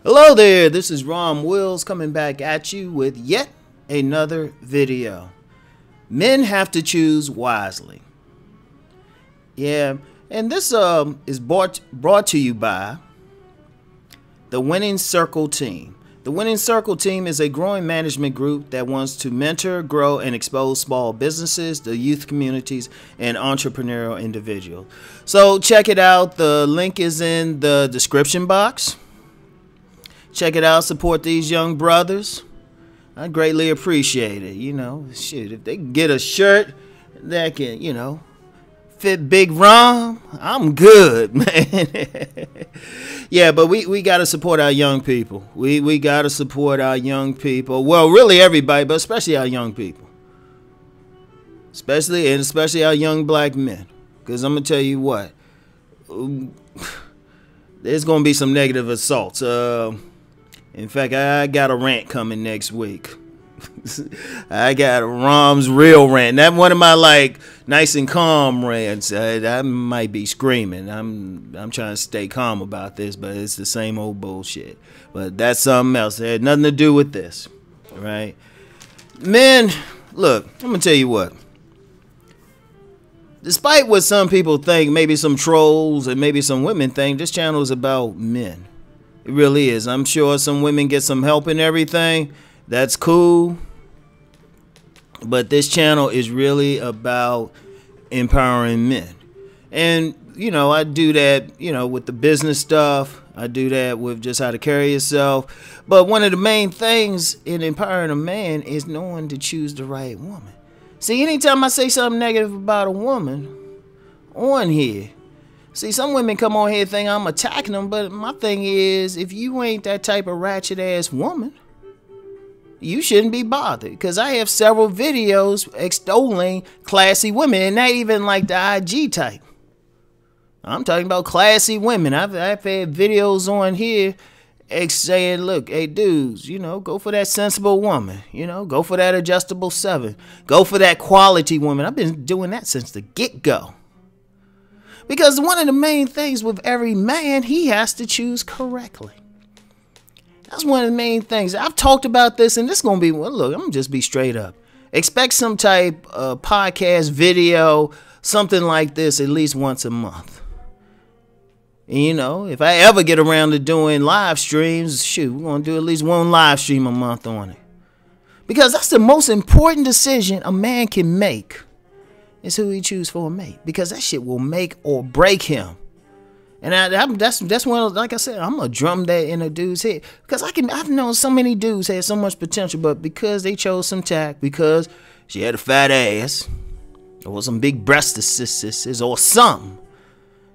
Hello there, this is Rom Wills coming back at you with yet another video. Men have to choose wisely. Yeah, and this is brought to you by the Winning Circle team. The Winning Circle team is a growing management group that wants to mentor, grow, and expose small businesses, the youth communities, and entrepreneurial individuals. So check it out. The link is in the description box. Check it out. Support these young brothers. I greatly appreciate it. You know, shit, if they can get a shirt that can, you know, fit Big Rom, I'm good, man. Yeah, but we got to support our young people. We got to support our young people. Well, really everybody, but especially our young people. Especially our young black men. Because I'm going to tell you what. There's going to be some negative assaults. In fact, I got a rant coming next week. I got a Rom's real rant. Not one of my like nice and calm rants. I might be screaming. I'm trying to stay calm about this, but it's the same old bullshit. But that's something else. It had nothing to do with this, right? Men, look, I'm gonna tell you what. Despite what some people think, maybe some trolls and maybe some women think, this channel is about men. It really is. I'm sure some women get some help and everything. That's cool. But this channel is really about empowering men. And, you know, I do that, you know, with the business stuff. I do that with just how to carry yourself. But one of the main things in empowering a man is knowing to choose the right woman. See, anytime I say something negative about a woman on here, see, some women come on here and think I'm attacking them, but my thing is, if you ain't that type of ratchet-ass woman, you shouldn't be bothered. Because I have several videos extolling classy women, and not even like the IG type. I'm talking about classy women. I've had videos on here saying, look, hey, dudes, you know, go for that sensible woman. You know, go for that adjustable 7. Go for that quality woman. I've been doing that since the get-go. Because one of the main things with every man, he has to choose correctly. That's one of the main things. I've talked about this, and this is going to be, well, look, I'm going to just be straight up. Expect some type of podcast, video, something like this at least once a month. And, you know, if I ever get around to doing live streams, shoot, we're going to do at least one live stream a month on it. Because that's the most important decision a man can make. Is who he choose for a mate, because that shit will make or break him. And that's one of, like I said, I'm gonna drum that in a dude's head, because I've known so many dudes had so much potential, but because they chose some tack, because she had a fat ass or some big breasts or something,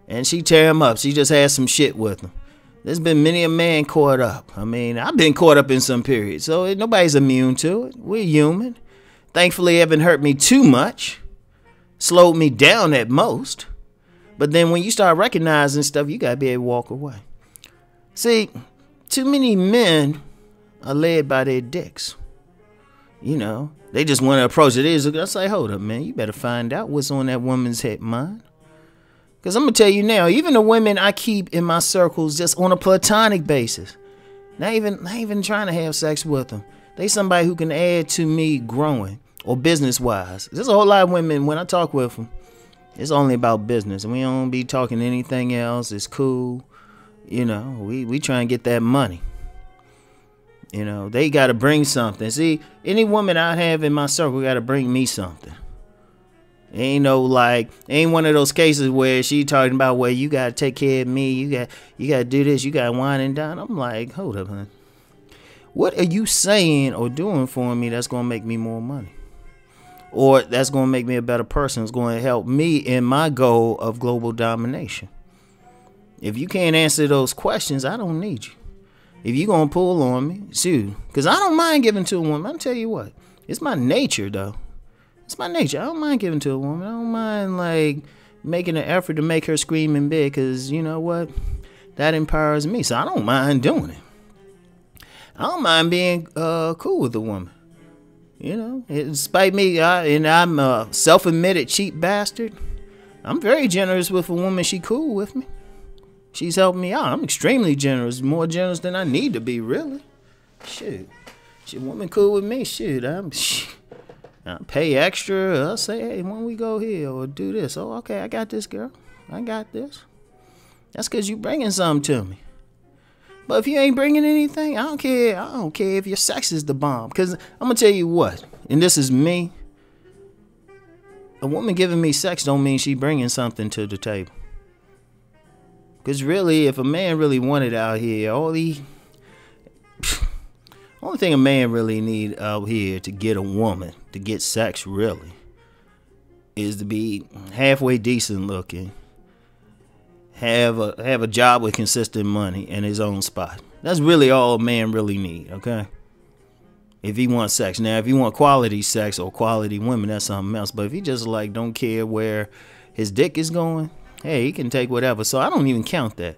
and she tear him up. She just had some shit with him. There's been many a man caught up. I mean, I've been caught up in some periods, so nobody's immune to it. We're human. Thankfully, it haven't hurt me too much. Slowed me down at most. But then when you start recognizing stuff, you gotta be able to walk away. See, too many men are led by their dicks. You know, they just want to approach it. I say, hold up, man, you better find out what's on that woman's head mind. Because I'm gonna tell you now, even the women I keep in my circles just on a platonic basis, not even trying to have sex with them, they somebody who can add to me growing. Or business-wise. There's a whole lot of women, when I talk with them, it's only about business. And we don't be talking anything else. It's cool. You know, we try and get that money. You know, they got to bring something. See, any woman I have in my circle got to bring me something. Ain't no like, ain't one of those cases where she talking about, well, you got to take care of me. You got to do this. You got to wine and dine. I'm like, hold up, honey. What are you saying or doing for me that's going to make me more money? Or that's going to make me a better person. It's going to help me in my goal of global domination. If you can't answer those questions, I don't need you. If you're going to pull on me, shoot. Because I don't mind giving to a woman. I'll tell you what. It's my nature, though. It's my nature. I don't mind giving to a woman. I don't mind, like, making an effort to make her scream in bed. Because, you know what? That empowers me. So I don't mind doing it. I don't mind being cool with a woman. You know, despite me, and I'm a self-admitted cheap bastard, I'm very generous with a woman. She cool with me. She's helping me out. I'm extremely generous, more generous than I need to be, really. Shit. She woman cool with me. Shit, I pay extra. I'll say, hey, when we go here or do this. Oh, okay, I got this, girl. I got this. That's because you bringing something to me. But if you ain't bringing anything, I don't care. I don't care if your sex is the bomb. Because I'm going to tell you what, and this is me. A woman giving me sex don't mean she bringing something to the table. Because really, if a man really wanted out here, only thing a man really need out here to get a woman, to get sex really, is to be halfway decent looking, have a job with consistent money and his own spot. That's really all a man really need, okay? If he wants sex. Now, if he want quality sex or quality women, that's something else. But if he just like don't care where his dick is going, hey, he can take whatever. So I don't even count that.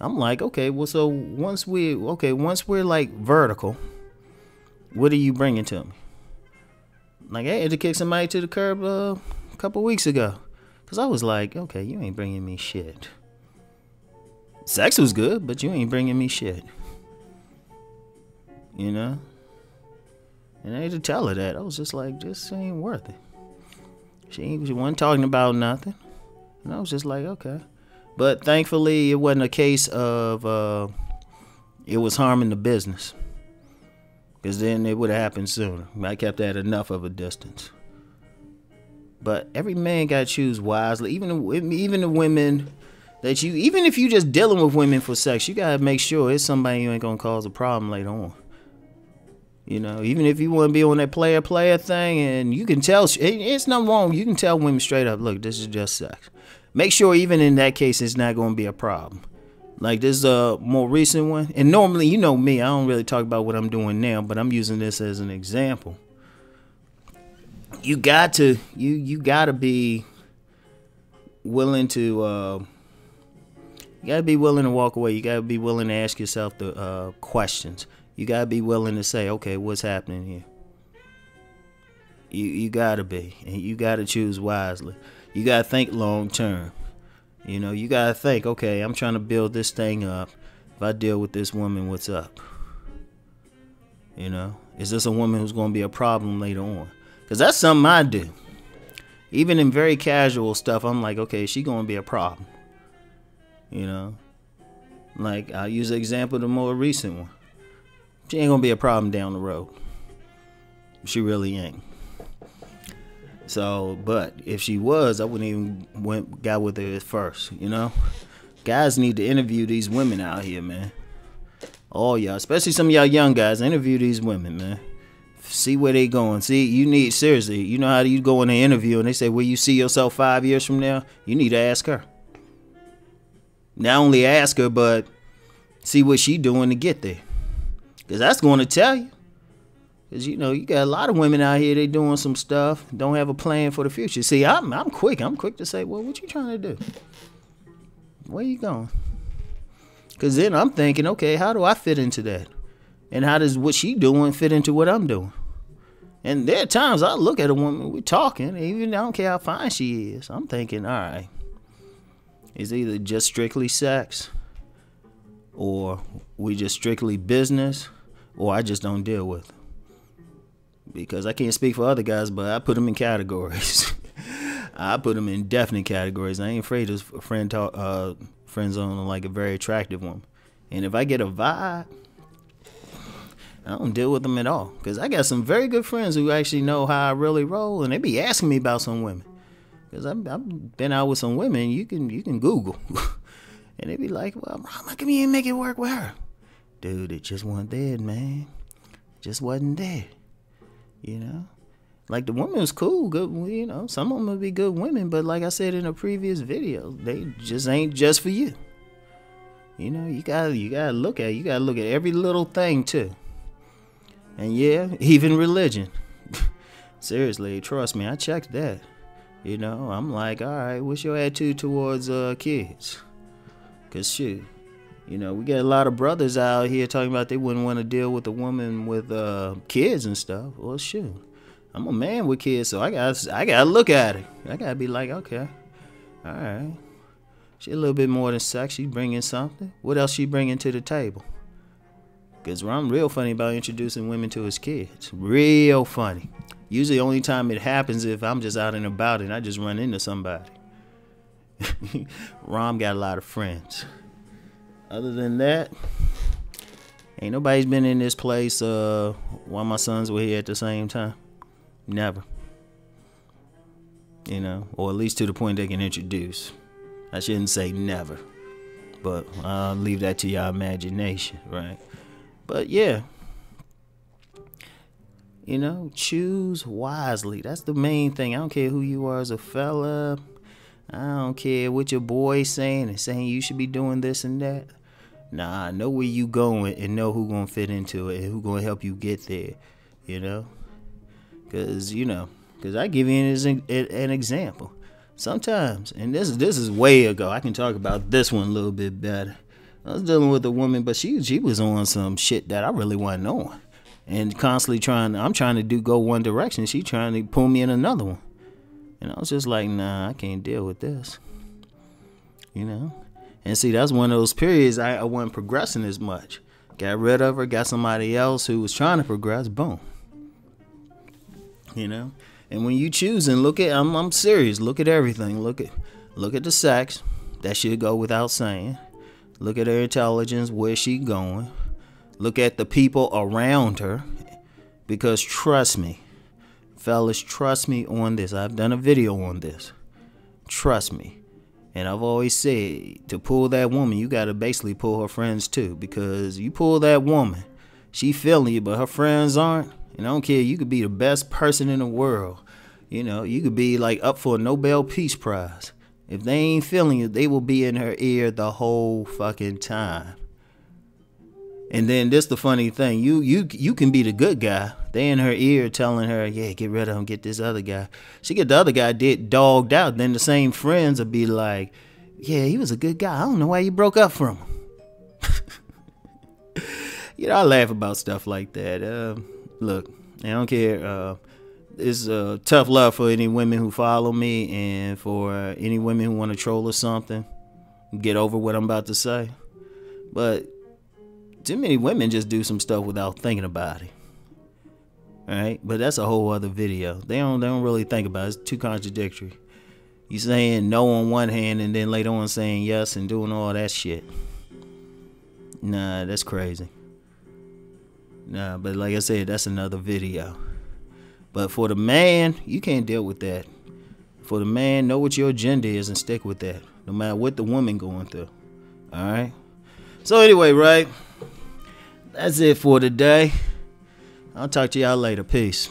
I'm like, okay, well, so once we're like vertical, what are you bringing to me? Like, I had to kick somebody to the curb a couple weeks ago. Because I was like, okay, you ain't bringing me shit. Sex was good, but you ain't bringing me shit. You know? And I had to tell her that. I was just like, this ain't worth it. She wasn't talking about nothing. And I was just like, okay. But thankfully, it wasn't a case of it was harming the business. Because then it would have happened sooner. I kept at enough of a distance. But every man got to choose wisely. Even the women that even if you just dealing with women for sex, you got to make sure it's somebody you ain't going to cause a problem later on. You know, even if you want to be on that player thing, and you can tell, it's nothing wrong. You can tell women straight up, look, this is just sex. Make sure even in that case, it's not going to be a problem. Like this more recent one. And normally, you know me, I don't really talk about what I'm doing now, but I'm using this as an example. You got to be willing to, you got to be willing to walk away. You got to be willing to ask yourself the questions. You got to be willing to say, okay, what's happening here? You got to be. And you got to choose wisely. You got to think long term. You know, you got to think, okay, I'm trying to build this thing up. If I deal with this woman, what's up? You know, is this a woman who's going to be a problem later on? Because that's something I do. Even in very casual stuff, I'm like, okay, she going to be a problem. You know, like I'll use the example of the more recent one. She ain't gonna be a problem down the road. She really ain't. So, but if she was, I wouldn't even got with her at first, you know? Guys need to interview these women out here, man. All y'all, especially some of y'all young guys, interview these women, man. See where they going. See, you need, seriously, you know how you go in an interview and they say, where you see yourself 5 years from now? You need to ask her. Not only ask her, but see what she doing to get there. Because that's going to tell you. Because, you know, you got a lot of women out here, they doing some stuff, don't have a plan for the future. See, I'm quick. I'm quick to say, well, what you trying to do? Where you going? Because then I'm thinking, okay, how do I fit into that? And how does what she doing fit into what I'm doing? And there are times I look at a woman, we're talking, even I don't care how fine she is. I'm thinking, all right, it's either just strictly sex, or we just strictly business, or I just don't deal with her. Because I can't speak for other guys, but I put them in categories. I put them in definite categories. I ain't afraid of friend zone like a very attractive woman. And if I get a vibe, I don't deal with them at all. Because I got some very good friends who actually know how I really roll, and they be asking me about some women. Because I've been out with some women, you can Google. And they be like, well, how come you ain't make it work with her? Dude, it just wasn't there, man. Just wasn't there. You know? Like, the woman was cool, good, you know. Some of them would be good women, but like I said in a previous video, they just ain't just for you. You know, you gotta look at every little thing, too. And yeah, even religion. Seriously, trust me, I checked that. You know, I'm like, all right, what's your attitude towards kids? Because, shoot, you know, we get a lot of brothers out here talking about they wouldn't want to deal with a woman with kids and stuff. Well, shoot, I'm a man with kids, so I gotta look at it. I gotta be like, okay, all right. She a little bit more than sex. She bringing something. What else she bringing to the table? Because I'm real funny about introducing women to his kids. Real funny. Usually the only time it happens if I'm just out and about and I just run into somebody. Rom got a lot of friends. Other than that, ain't nobody's been in this place while my sons were here at the same time. Never. You know, or at least to the point they can introduce. I shouldn't say never, but I'll leave that to your imagination, right? But yeah, you know, choose wisely. That's the main thing. I don't care who you are as a fella. I don't care what your boy's saying and saying you should be doing this and that. Nah, know where you going and know who gonna fit into it and who gonna help you get there, you know? Cause I give you an example. Sometimes, and this is way ago. I can talk about this one a little bit better. I was dealing with a woman, but she was on some shit that I really wasn't on, and constantly I'm trying to go one direction. She trying to pull me in another one, and I was just like, nah, I can't deal with this, you know. And see, that's one of those periods I wasn't progressing as much. Got rid of her, got somebody else who was trying to progress. Boom, you know. And when you choose and look at, I'm serious. Look at everything. Look at the sex. That should go without saying. Look at her intelligence, where she going. Look at the people around her. Because trust me, fellas, trust me on this. I've done a video on this. Trust me. And I've always said, to pull that woman, you got to basically pull her friends too. Because you pull that woman, she feeling you, but her friends aren't. And I don't care, you could be the best person in the world. You know, you could be like up for a Nobel Peace Prize. If they ain't feeling you, they will be in her ear the whole fucking time. And then this the funny thing. You can be the good guy. They in her ear telling her, yeah, get rid of him, get this other guy. She get the other guy dogged out. Then the same friends will be like, yeah, he was a good guy. I don't know why you broke up from him. You know, I laugh about stuff like that. Look, I don't care. It's tough love for any women who follow me and for any women who want to troll or something. Get over what I'm about to say. But too many women just do some stuff without thinking about it. All right? But that's a whole other video. They don't really think about it. It's too contradictory. You saying no on one hand and then later on saying yes and doing all that shit. Nah, that's crazy. Nah, but like I said, that's another video. But for the man, you can't deal with that. For the man, know what your agenda is and stick with that. No matter what the woman going through. Alright? So anyway, right? That's it for today. I'll talk to y'all later. Peace.